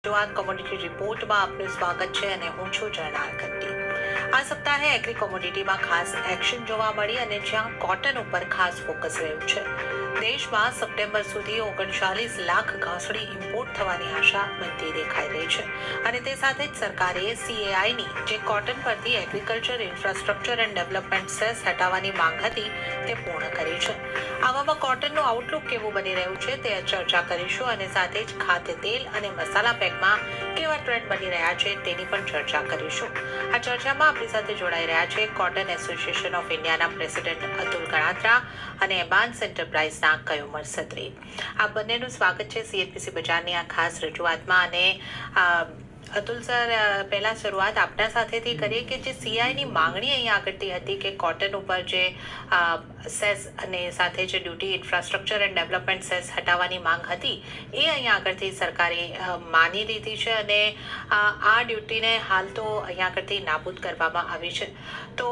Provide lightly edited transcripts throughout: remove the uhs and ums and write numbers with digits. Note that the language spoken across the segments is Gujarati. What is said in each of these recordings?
રજૂઆત કોમોડિટી રિપોર્ટમાં આપનું સ્વાગત છે અને હું છું જર્નાલ કટ્ટી. આ સપ્તાહે એગ્રી કોમોડિટીમાં ખાસ એક્શન જોવા મળી અને જ્યાં કોટન ઉપર ખાસ ફોકસ રહ્યું છે. દેશમાં સપ્ટેમ્બર સુધી 39 લાખ ઘાસડી ઇમ્પોર્ટ થવાની આશા બનતી દેખાઈ રહી છે અને તે સાથે જ સરકારે CAIની જે કોટન પરથી agriculture infrastructure and development cess હટાવવાની માંગ હતી તે પૂર્ણ કરી છે. આવામાં કોટનનું આઉટલુક કેવું બની રહ્યું છે તે ચર્ચા કરીશું અને સાથે જ ખાદ્ય તેલ અને મસાલા પેકમાં કેવા ટ્રેન્ડ બની રહ્યા છે તેની પણ ચર્ચા કરીશું. આ ચર્ચામાં આપણી સાથે જોડાઈ રહ્યા છે કોટન એસોસિએશન ઓફ ઇન્ડિયાના પ્રેસિડેન્ટ અતુલ ગણાત્રા અને એબાન્સ એન્ટરપ્રાઇઝના કયુમર સત્રી. આ બંનેનું સ્વાગત છે CNBC બજારની આ ખાસ રજૂઆતમાં. અને અતુલ સર, પહેલા શરૂઆત આપના સાથેથી કરીએ કે જે CIની માંગણી અહીંયા આગળથી હતી કે કોટન ઉપર જે સેસ અને સાથે જે duty infrastructure and development cess હટાવવાની માંગ હતી એ અહીંયા આગળથી સરકારે માની લીધી છે અને આ ડ્યુટીને હાલ તો અહીંયા આગળથી નાબૂદ કરવામાં આવી છે. તો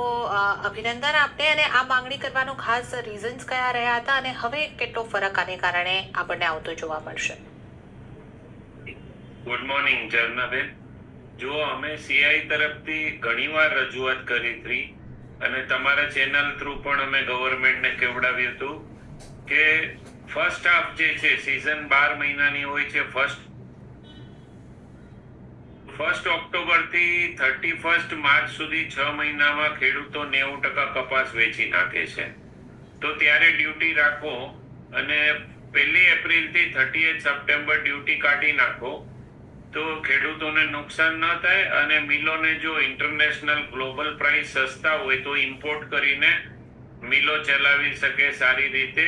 અભિનંદન આપને. અને આ માંગણી કરવાનું ખાસ રીઝન્સ કયા રહ્યા હતા અને હવે કેટલો ફરક આને કારણે આપણને આવતો જોવા મળશે? ગુડ મોર્નિંગ જર્નાબેન. જો અમે CI તરફથી ઘણીવાર રજૂઆત કરી હતી અને તમારા ચેનલ થ્રુ પણ અમે ગવર્મેન્ટને કહેવડાવ્યું હતું કે ફર્સ્ટ હાફ જે છે સીઝન 12 મહિનાની હોય છે. ફર્સ્ટ ઓક્ટોબર થી 31 માર્ચ સુધી 6 મહિનામાં ખેડૂતો 90% કપાસ વેચી નાખે છે. તો ત્યારે ડ્યુટી રાખો અને 1 એપ્રિલ થી 30 સપ્ટેમ્બર ડ્યુટી કાઢી નાખો તો ખેડૂતોને નુકસાન ન થાય અને મિલોને જો ઇન્ટરનેશનલ ગ્લોબલ પ્રાઇસ સસ્તા હોય તો ઇમ્પોર્ટ કરીને મિલો ચલાવી શકે સારી રીતે.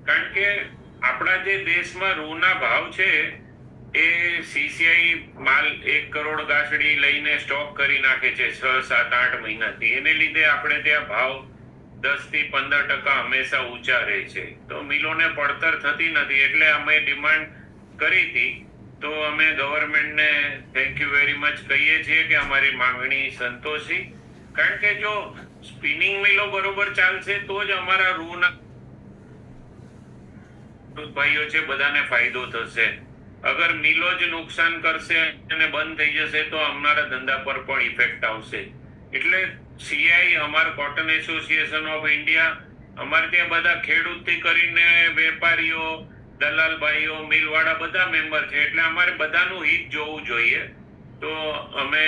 કારણ કે આપણા જે દેશમાં રૂના ભાવ છે એ CCI માલ 1 કરોડ ગાંસડી લઈને સ્ટોક કરી નાખે છે 6, 7, 8 મહિનાથી. એને લીધે આપણે ત્યાં ભાવ 10 થી 15% હંમેશા ઊંચા રહે છે. તો મિલોને પડતર થતી નથી. એટલે અમે ડિમાન્ડ કરી હતી. તો અમે ગવર્મેન્ટને થેન્ક યુ વેરી મચ કહીએ છીએ કે અમારી માંગણી સંતોષી. કારણ કે જો સ્પિનિંગ મિલો બરોબર ચાલશે તો જ અમારા રૂના ભાઈઓ છે બધાને ફાયદો થશે. અગર મિલો જ નુકસાન કરશે અને બંધ થઈ જશે તો અમારા ધંધા પર પણ ઇફેક્ટ આવશે. એટલે CI, અમાર કોટન એસોસિએશન ઓફ ઇન્ડિયા, અમારે ત્યાં બધા ખેડૂતથી કરીને વેપારીઓ, દલાલ ભાઈઓ, મિલવાળા બધા મેમ્બર છે. એટલે અમારે બધાનું હિત જોવું જોઈએ. તો અમે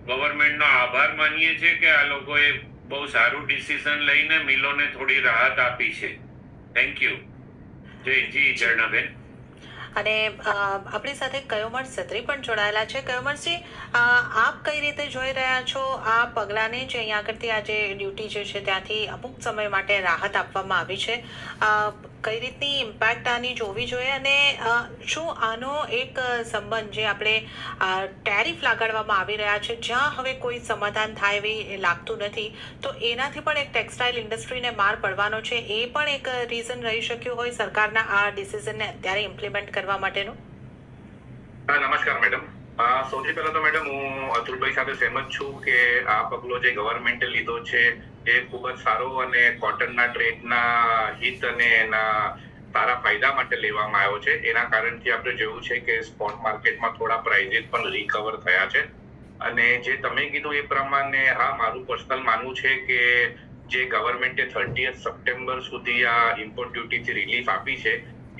ગવર્મેન્ટનો આભાર માનીએ છીએ કે આ લોકોએ બહુ સારું ડિસિઝન લઈને મિલોને થોડી રાહત આપી છે. Thank you. જી જર્નાબેન. અને આપણી સાથે કયુમર સત્રી પણ જોડાયેલા છે. કયુમરજી, આપ કઈ રીતે જોઈ રહ્યા છો આ પગલાંને જે અહીંયા આગળથી આ જે ડ્યુટી જે છે ત્યાંથી અમુક સમય માટે રાહત આપવામાં આવી છે? કઈ રીતની ઇમ્પેક્ટ આની જોવી જોઈએ અને શું આનો એક સંબંધ જે આપણે ટેરિફ લગાડવામાં આવી રહ્યા છે જ્યાં હવે કોઈ સમાધાન થાય એવી લાગતું નથી, તો એનાથી પણ એક ટેક્સટાઇલ ઇન્ડસ્ટ્રીને માર પડવાનો છે, એ પણ એક રીઝન રહી શક્યું હોય સરકારના આ ડિસિઝનને અત્યારે ઇમ્પ્લિમેન્ટ કરવા માટેનું? નમસ્કાર મેડમ. સૌથી પહેલા તો મેડમ હું અતુલભાઈ સાથે સહેમત છું કે આ પગલો જે ગવર્મેન્ટે લીધો છે એ ખૂબ જ સારો અને કોટનના ટ્રેડના હિત અને એના સારા ફાયદા માટે લેવામાં આવ્યો છે. એના કારણથી આપણે જોયું છે કે સ્પોટ માર્કેટમાં થોડા પ્રાઇઝીસ પણ રિકવર થયા છે. અને જે તમે કીધું એ પ્રમાણે મારું પર્સનલ માનવું છે કે જે ગવર્મેન્ટે 30 સપ્ટેમ્બર સુધી આ ઇમ્પોર્ટ ડ્યુટીથી રિલીફ આપી છે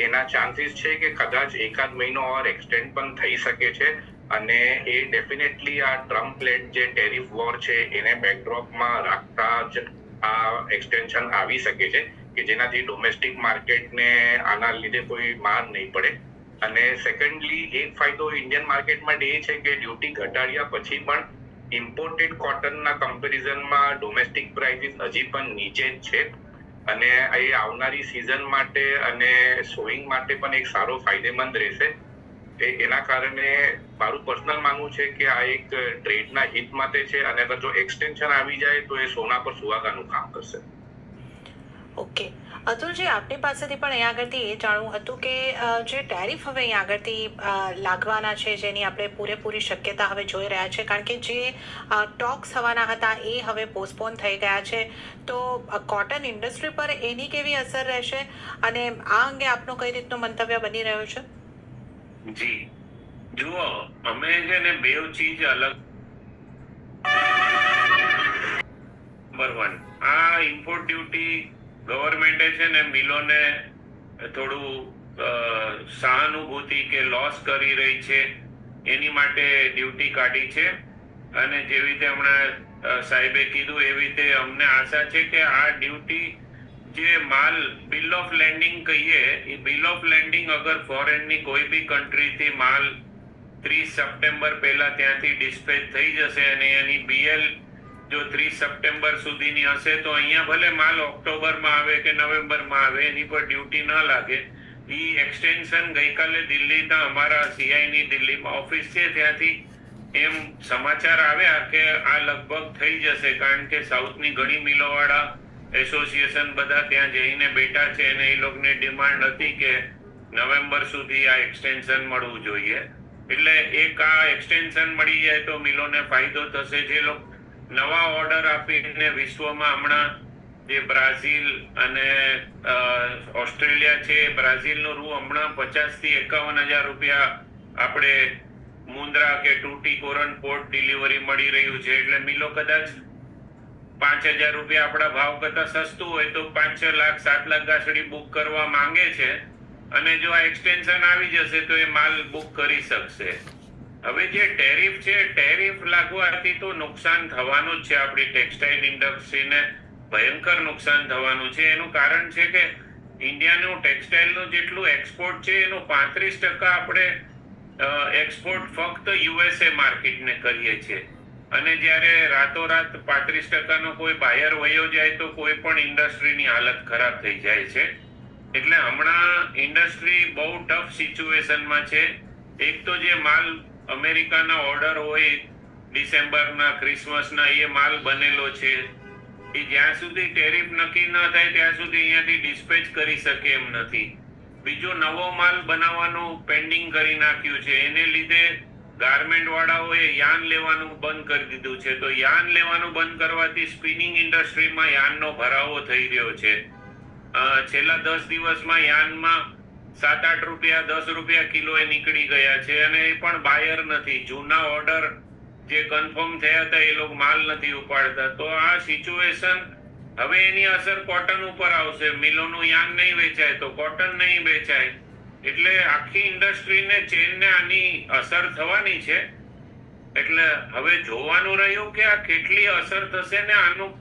એના ચાન્સીસ છે કે કદાચ એકાદ મહિનો ઓર એક્સટેન્ડ પણ થઈ શકે છે. અને એ ડેફિનેટલી આ ટ્રમ્પ-લેડ જે ટેરિફ વોર છે એને બેકડ્રોપમાં રાખતા જ આ એક્સટેન્શન આવી શકે છે કે જેનાથી ડોમેસ્ટિક માર્કેટને આના લીધે કોઈ માર નહીં પડે. અને સેકન્ડલી એક ફાયદો ઇન્ડિયન માર્કેટ માટે એ છે કે ડ્યુટી ઘટાડ્યા પછી પણ ઇમ્પોર્ટેડ કોટનના કમ્પેરિઝનમાં ડોમેસ્ટિક પ્રાઇસીસ હજી પણ નીચે જ છે. અને એ આવનારી સિઝન માટે અને સોઈંગ માટે પણ એક સારો ફાયદેમંદ રહેશે. એના કારણે મારું પર્સનલ માનવું છે કે આ એક ટ્રેડના હિત માટે છે અને અગર જો એક્સટેન્શન આવી જાય તો એ સોના પર સુહાગાનું કામ કરશે. ઓકે. અતુલજી, આપની પાસેથી પણ અહીંયા આગળથી એ જાણવું હતું કે જે ટેરિફ હવે અહીંયા આગળથી લાગવાના છે જેની આપણે પૂરેપૂરી શક્યતા હવે જોઈ રહ્યા છે, કારણ કે જે ટોક્સ થવાના હતા એ હવે પોસ્ટપોન થઈ ગયા છે, તો કોટન ઇન્ડસ્ટ્રી પર એની કેવી અસર રહેશે અને આ અંગે આપનો કઈ રીતનો મંતવ્ય બની રહ્યો છે? જી જુઓ, અમે છે ને બેવ ચીજ અલગ. નંબર 1, આ ઇમ્પોર્ટ ડ્યુટી ગવર્મેન્ટે છે ને મિલોને થોડું સહાનુભૂતિ કે લોસ કરી રહી છે એની માટે ડ્યુટી કાઢી છે. અને જેવી રીતે હમણાં સાહેબે કીધું એવી રીતે અમને આશા છે કે આ ડ્યુટી જે માલ બિલ ઓફ લેન્ડિંગ કહીએ એ બિલ ઓફ લેન્ડિંગ અગર ફોરેનની કોઈ બી કન્ટ્રીથી માલ 30 સપ્ટેમ્બર પહેલા ત્યાંથી ડિસ્પેચ થઈ જશે અને એની બીએલ જો 30 સપ્ટેમ્બર સુધીની હશે તો અહીંયા ભલે માલ ઓક્ટોબરમાં આવે કે નવેમ્બરમાં આવે એની પર ડ્યુટી ન લાગે. એ એક્સટેન્શન ગઈકાલે દિલ્હીના અમારા સીઆઈની દિલ્હીમાં ઓફિસ છે ત્યાંથી એમ સમાચાર આવ્યા કે આ લગભગ થઈ જશે, કારણ કે સાઉથની ઘણી મિલોવાળા એસોસિએશન બધા ત્યાં જઈને બેઠા છે અને એ લોકોની ડિમાન્ડ હતી કે નવેમ્બર સુધી આ એક્સટેન્શન મળવું જોઈએ. એટલે એક આ એક્સટેન્શન મળી જાય તો મિલોને ફાયદો થશે. જે લોકો નવા ઓર્ડર આપીને વિશ્વમાં હમણાં જે બ્રાઝિલ અને ઓસ્ટ્રેલિયા છે, બ્રાઝિલનું રૂ હમણાં 50,000 થી 51,000 રૂપિયા આપણે મુન્દ્રા કે ટુટીકોરન પોર્ટ ડિલિવરી મળી રહ્યું છે. એટલે મિલો કદાચ 5,000 રૂપિયા આપણા ભાવ કરતા સસ્તું હોય તો 5-6 લાખ 7 લાખ ગાસડી બુક કરવા માંગે છે અને જો આ એક્સટેન્શન આવી જશે તો એ માલ બુક કરી શકશે. હવે જે ટેરિફ છે, ટેરિફ લાગવાથી તો નુકસાન થવાનું જ છે. આપણી ટેક્સટાઇલ ઇન્ડસ્ટ્રીને ભયંકર નુકસાન થવાનું છે. એનું કારણ છે કે ઇન્ડિયાનું ટેક્સટાઇલનું જેટલું એક્સપોર્ટ છે એનું 35% આપણે એક્સપોર્ટ ફક્ત યુએસએ માર્કેટને કરીએ છીએ. અને જ્યારે રાતોરાત 35%નો કોઈ બાયર વયો જાય તો કોઈ પણ ઇન્ડસ્ટ્રીની હાલત ખરાબ થઈ જાય છે. એટલે હમણાં ઇન્ડસ્ટ્રી બહુ ટફ સિચ્યુએશનમાં છે. એક તો જે માલ અમેરિકાના ઓર્ડર હોય ડિસેમ્બરના ક્રિસમસના એ માલ બનેલો છે એ જ્યાં સુધી ટેરિફ નક્કી ન થાય ત્યાં સુધી અહીંયાથી ડિસ્પેચ કરી શકે એમ નથી. બીજો નવો માલ બનાવવાનું પેન્ડિંગ કરી નાખ્યું છે. એને લીધે ગાર્મેન્ટ વાળાઓએ યાન લેવાનું બંધ કરી દીધું છે. તો યાન લેવાનું બંધ કરવાથી સ્પિનિંગ ઇન્ડસ્ટ્રીમાં યાનનો ભરાવો થઈ રહ્યો છે. છેલ્લા 10 દિવસમાં યાનમાં 7-8 રૂપિયા 10 રૂપિયા કિલોએ નીકળી ગયા છે અને એ પણ બાયર નથી. જૂના ઓર્ડર જે કન્ફર્મ થયા હતા એ લોકો માલ નથી ઉપાડતા. તો આ સિચ્યુએશન હવે એની અસર કોટન ઉપર આવશે. મિલોનું યાન નહીં વેચાય તો કોટન નહીં વેચાય. એટલે આખી ઇન્ડસ્ટ્રીને ચેનને આની અસર થવાની છે. એટલે હવે જોવાનું રહ્યું કે આ કેટલી અસર થશે ને આનું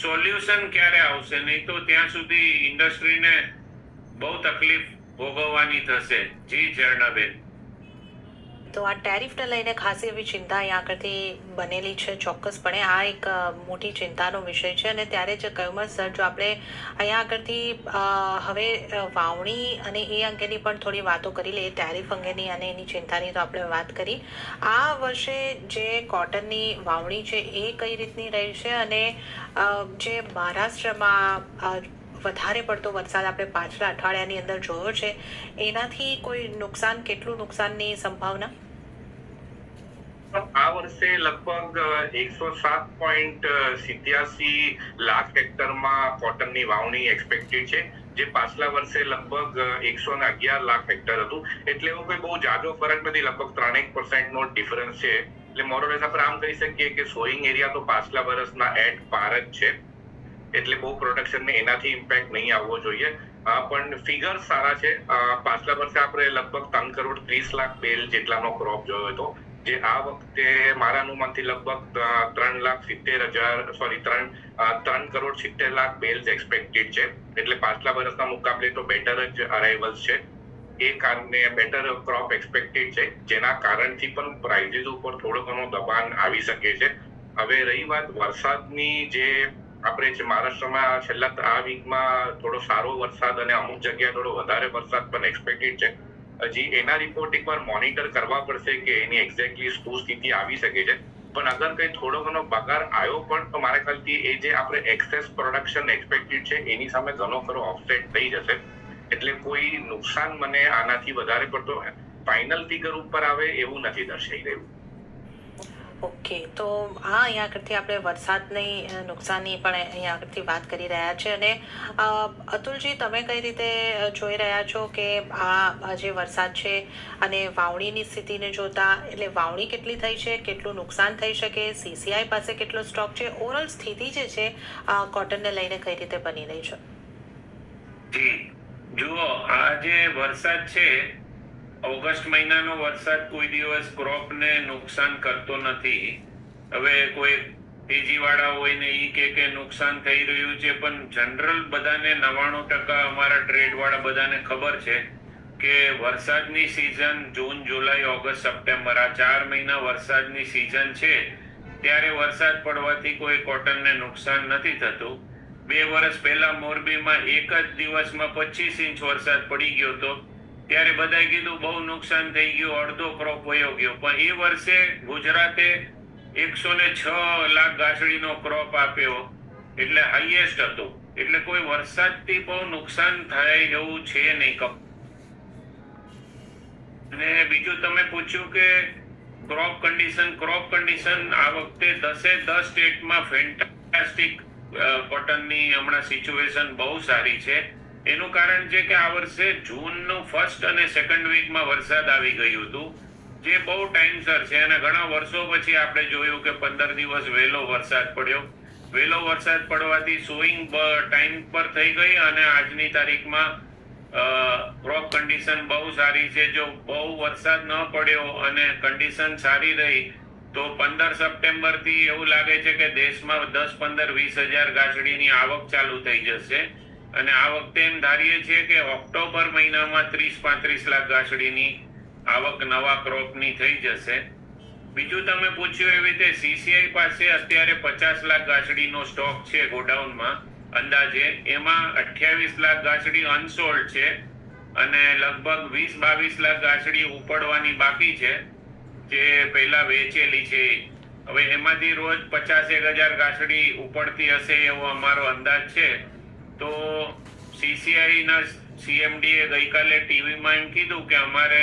સોલ્યુશન ક્યારે આવશે. નહીં તો ત્યાં સુધી ઇન્ડસ્ટ્રીને બહુ તકલીફ ભોગવવાની થશે. જી ઝરણાબેન. તો આ ટેરિફને લઈને ખાસી એવી ચિંતા અહીંયા આગળથી બનેલી છે. ચોક્કસપણે આ એક મોટી ચિંતાનો વિષય છે. અને ત્યારે જ કહ્યું સર, જો આપણે અહીંયા આગળથી હવે વાવણી અને એ અંગેની પણ થોડી વાતો કરી લઈએ, ટેરિફ અંગેની અને એની ચિંતાની તો આપણે વાત કરી. આ વર્ષે જે કોટનની વાવણી છે એ કઈ રીતની રહી છે અને જે મહારાષ્ટ્રમાં વધારે પડતો વરસાદ આપણે પાછલા અઠવાડિયાની અંદર જોયો છે એનાથી કોઈ નુકસાન, કેટલું નુકસાનની સંભાવના? આ વર્ષે લગભગ 107.87 લાખ હેક્ટરમાં કોટનની વાવણી એક્સપેક્ટેડ છે, જે પાછલા વર્ષે લગભગ 111 લાખ હેક્ટર હતું. એટલે એવો કોઈ બહુ જાજો ફરક નથી. લગભગ 3% નો ડિફરન્સ છે. એટલે મોરલેસ આપણે આમ કહી શકીએ કે સોઈંગ એરિયા તો પાછલા વર્ષના એટ પાર જ છે. એટલે બહુ પ્રોડક્શનને એનાથી ઇમ્પેક્ટ નહીં આવવો જોઈએ. પણ ફિગર સારા છે. પાછલા વર્ષે આપણે લગભગ 3 કરોડ 30 લાખ બેલ જેટલાનો ક્રોપ જોયો હતો, જે આ વખતે મારા અનુમાનથી લગભગ 3 કરોડ 70 લાખ બેલ્સ એક્સપેક્ટેડ છે. એટલે પાછલા વર્ષના મુકાબલે તો બેટર જ અરાઇવલ્સ છે. એ કારણે બેટર ક્રોપ એક્સપેક્ટેડ છે, જેના કારણથી પણ પ્રાઇસીસ ઉપર થોડો ઘણો દબાણ આવી શકે છે. હવે રહી વાત વરસાદની, જે આપણે મહારાષ્ટ્રમાં છેલ્લા આ વીકમાં થોડો સારો વરસાદ અને અમુક જગ્યાએ થોડો વધારે વરસાદ પણ એક્સપેક્ટેડ છે. હજી એના રિપોર્ટ એકવાર મોનિટર કરવા પડશે કે એની એક્ઝેક્ટલી શું સ્થિતિ આવી શકે છે. પણ અગર કંઈ થોડો ઘણો બગાડ આવ્યો પણ તો મારા ખ્યાલથી એ જે આપણે એક્સેસ પ્રોડક્શન એક્સપેક્ટેડ છે એની સામે ઘણો ખરો ઓફસેટ થઈ જશે. એટલે કોઈ નુકસાન મને આનાથી વધારે પડતો ફાઇનલ ફિગર ઉપર આવે એવું નથી દર્શાઈ રહ્યું. ઓકે, તો અહીંયા આગળથી આપણે વરસાદની નુકસાનની પણ અહીંયા આગળથી વાત કરી રહ્યા છે. અને અતુલજી, તમે કઈ રીતે જોઈ રહ્યા છો કે આ જે વરસાદ છે અને વાવણીની સ્થિતિને જોતા, એટલે વાવણી કેટલી થઈ છે, કેટલું નુકસાન થઈ શકે, સીસીઆઈ પાસે કેટલો સ્ટોક છે, ઓવરઓલ સ્થિતિ જે છે કોટનને લઈને કઈ રીતે બની રહી છે? જી જુઓ, આ જે વરસાદ છે, ઓગસ્ટ મહિનાનો વરસાદ કોઈ દિવસ ક્રોપને નુકસાન કરતો નથી. હવે કોઈ તેજીવાળા હોય ને ઈ કે નુકસાન થઈ રહ્યું છે, પણ જનરલ બધાને 99% અમારા ટ્રેડ વાળા બધાને ખબર છે કે વરસાદની સિઝન જૂન, જુલાઈ, ઓગસ્ટ, સપ્ટેમ્બર આ 4 મહિના વરસાદની સિઝન છે. ત્યારે વરસાદ પડવાથી કોઈ કોટનને નુકસાન નથી થતું. 2 વર્ષ પહેલા મોરબીમાં એક જ દિવસમાં 25 ઇંચ વરસાદ પડી ગયો હતો. ત્યારે બધાએ કીધું બહુ નુકસાન થઈ ગયું, અડધો ક્રોપ વયો ગયો. પણ એ વર્ષે ગુજરાતે 106 લાખ ગાંસડીનો ક્રોપ આપ્યો, એટલે હાઈએસ્ટ હતો. એટલે કોઈ વરસાદથી બહુ નુકસાન થાય એવું છે નહીં. અને બીજું તમે પૂછ્યું કે ક્રોપ કન્ડિશન આ વખતે 10 સ્ટેટમાં ફેન્ટાસ્ટિક કોટનની હમણાં સિચ્યુએશન બહુ સારી છે. એનું કારણ છે કે આ વર્ષે જૂનનું ફર્સ્ટ અને સેકન્ડ વીકમાં વરસાદ આવી ગયું હતું, જે બહુ ટાઈમસર છે. અને ઘણા વર્ષો પછી આપણે જોયું કે 15 દિવસ વહેલો વરસાદ પડ્યો. વહેલો વરસાદ પડવાથી સોઈંગ ટાઈમ પર થઈ ગઈ અને આજની તારીખમાં ક્રોપ કન્ડિશન બહુ સારી છે. જો બહુ વરસાદ ન પડ્યો અને કન્ડિશન સારી રહી તો 15 સપ્ટેમ્બરથી એવું લાગે છે કે દેશમાં 10, 15, 20 હજાર ગાંસડીની આવક ચાલુ થઈ જશે. અને આ વખતે એમ ધારીએ છીએ કે ઓક્ટોબર મહિનામાં 30-35 લાખ ગાંસડીની આવક નવા ક્રોપની થઈ જશે. બીજું તમે પૂછ્યું એવી રીતે સીસીઆઈ પાસે અત્યારે 50 લાખ ગાંસડીનો સ્ટોક છે ગોડાઉનમાં અંદાજે. એમાં 28 લાખ ગાંસડી અનસોલ્ડ છે અને લગભગ 20-22 લાખ ગાંસડી ઉપડવાની બાકી છે, જે પહેલા વેચેલી છે. હવે એમાંથી રોજ 50,000 ગાંસડી ઉપડતી હશે એવો અમારો અંદાજ છે. તો સીસીઆઈ ના સીએમડીએ ગઈકાલે ટીવીમાં એમ કીધું કે અમારે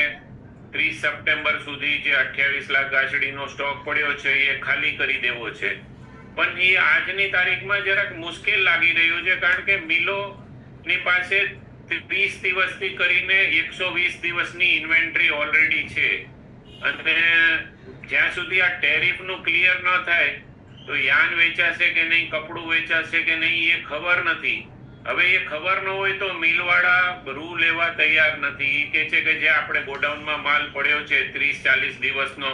30 સપ્ટેમ્બર સુધી જે 28 લાખ ગાંસડીનો સ્ટોક પડ્યો છે એ ખાલી કરી દેવો છે. પણ એ આજની તારીખમાં જરાક મુશ્કેલ લાગી રહ્યું છે, કારણ કે મિલોની પાસે 30 દિવસથી કરીને 120 દિવસની ઇન્વેન્ટરી ઓલરેડી છે. અને જ્યાં સુધી આ ટેરિફનું ક્લિયર ન થાય તો યાન વેચાશે કે નહીં, કપડું વેચાશે કે નહીં, એ ખબર નથી. હવે એ ખબર ન હોય તો મિલવાળા રૂ લેવા તૈયાર નથી. એ કહે છે કે જે આપણે ગોડાઉનમાં માલ પડ્યો છે 30-40 દિવસનો,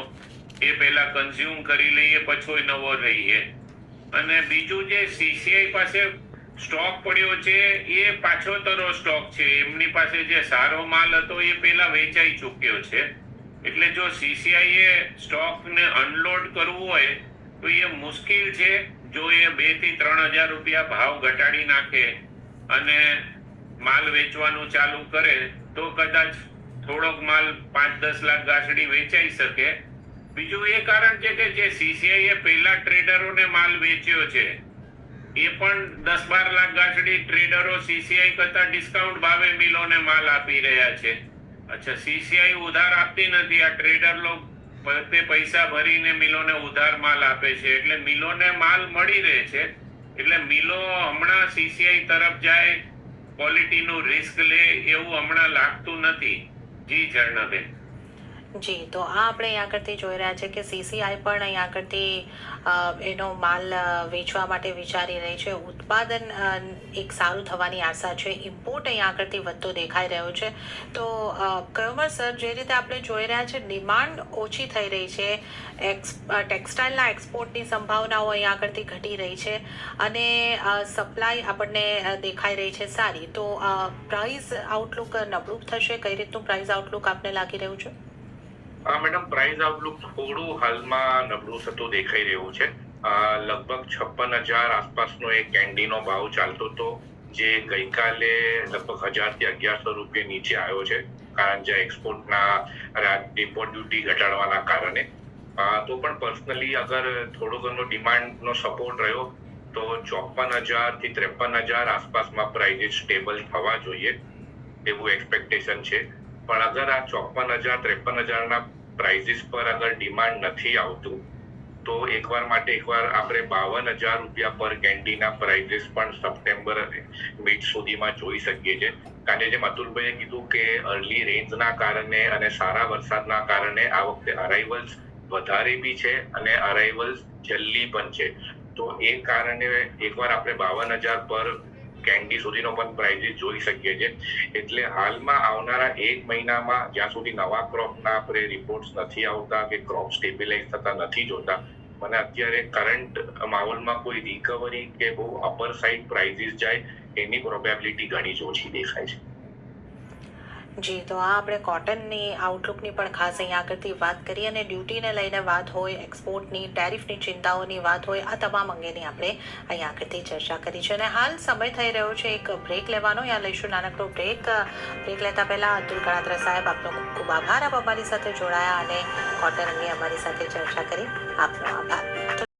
એ પહેલા કન્ઝ્યુમ કરી લઈએ, પછી નવો લઈએ. અને બીજું જે સીસીઆઈ પાસે સ્ટોક પડ્યો છે એ પાછોતરો સ્ટોક છે. એમની પાસે જે સારો માલ હતો એ પહેલા વેચાઈ ચૂક્યો છે. એટલે જો સીસીઆઈ એ સ્ટોકને અનલોડ કરવું હોય તો એ મુશ્કેલ છે. જો એ 2,000 થી 3,000 રૂપિયા ભાવ ઘટાડી નાખે અને માલ વેચવાનું ચાલુ કરે તો કદાચ થોડોક માલ 5-10 લાખ ગાંસડી વેચાઈ શકે. બીજું એ કારણ છે કે જે સીસીઆઈ એ પહેલા ટ્રેડરોને માલ વેચ્યો છે એ પણ 10-12 લાખ ગાંસડી ટ્રેડરો સીસીઆઈ કરતા ડિસ્કાઉન્ટ ભાવે મિલોને માલ આપી રહ્યા છે. અચ્છા, સીસીઆઈ ઉધાર આપતી નથી, આ ટ્રેડર લોકો પોતે પૈસા ભરીને મિલોને ઉધાર માલ આપે છે. એટલે મિલોને માલ મળી રહે છે. એટલે મિલો હમણાં સીસીઆઈ તરફ જાય, ક્વોલિટીનું રિસ્ક લે એવું હમણાં લાગતું નથી. જી ઝરણાબેન. જી, તો આ આપણે અહીંયા આગળથી જોઈ રહ્યા છે કે સીસીઆઈ પણ અહીંયા આગળથી એનો માલ વેચવા માટે વિચારી રહી છે. ઉત્પાદન એક સારું થવાની આશા છે. ઇમ્પોર્ટ અહીંયા આગળથી વધતો દેખાઈ રહ્યો છે. તો કયોમર સર, જે રીતે આપણે જોઈ રહ્યા છે ડિમાન્ડ ઓછી થઈ રહી છે, ટેક્સટાઇલના એક્સપોર્ટની સંભાવનાઓ અહીંયા આગળથી ઘટી રહી છે અને સપ્લાય આપણને દેખાઈ રહી છે સારી. તો પ્રાઇસ આઉટલુક નબળું થશે? કઈ રીતનું પ્રાઇસ આઉટલુક આપને લાગી રહ્યું છે? મેડમ, પ્રાઇસ આઉટલુક થોડું હાલમાં નબળું થતું દેખાઈ રહ્યું છે. લગભગ 56,000 આસપાસનો એક કેન્ડીનો ભાવ ચાલતો હતો, જે ગઈકાલે લગભગ 1,000 થી 1,100 રૂપિયા નીચે આવ્યો છે, કારણ કે એક્સપોર્ટના ઇમ્પોર્ટ ડ્યુટી ઘટાડવાના કારણે. તો પણ પર્સનલી અગર થોડો ઘણો ડિમાન્ડનો સપોર્ટ રહ્યો તો 54,000 થી 53,000 આસપાસમાં પ્રાઇઝિસ સ્ટેબલ થવા જોઈએ એવું એક્સપેક્ટેશન છે. પણ અગર આ 54,000 53,000 ના પ્રાઇઝિસ પર અગર ડિમાન્ડ નથી આવતું તો એકવાર આપણે 52,000 રૂપિયા પર કેન્ડીના પ્રાઇઝીસ પણ સપ્ટેમ્બર અને મિડ સુધીમાં જોઈ શકીએ છીએ. કારણ કે જેમ અતુલભાઈએ કીધું કે અર્લી રેન્જના કારણે અને સારા વરસાદના કારણે આ વખતે અરાઇવલ્સ વધારે બી છે અને અરાઇવલ્સ જલ્દી પણ છે. તો એ કારણે એકવાર આપણે 52,000 પર કેન્ડી સુધીનો પણ પ્રાઇઝીસ જોઈ શકીએ છીએ. એટલે હાલમાં આવનારા 1 મહિનામાં જ્યાં સુધી નવા ક્રોપના આપણે રિપોર્ટ્સ નથી આવતા કે ક્રોપ સ્ટેબિલાઇઝ થતા નથી જોતા, મને અત્યારે કરંટ માહોલમાં કોઈ રિકવરી કે બહુ અપર સાઇડ પ્રાઇઝીસ જાય એની પ્રોબેબિલિટી ઘણી જ ઓછી દેખાય છે. જી, તો આ આપણે કોટનની આઉટલુકની પણ ખાસ અહીંયા આગળથી વાત કરી અને ડ્યુટીને લઈને વાત હોય, એક્સપોર્ટની, ટેરિફની ચિંતાઓની વાત હોય, આ તમામ અંગેની આપણે અહીંયા આગળથી ચર્ચા કરી છે. અને હાલ સમય થઈ રહ્યો છે એક બ્રેક લેવાનો. અહીંયા લઈશું નાનકડો બ્રેક. બ્રેક લેતા પહેલાં અતુલ કણાત્રા સાહેબ, આપનો ખૂબ ખૂબ આભાર. આપ અમારી સાથે જોડાયા અને કોટન અંગે અમારી સાથે ચર્ચા કરી. આપનો આભાર.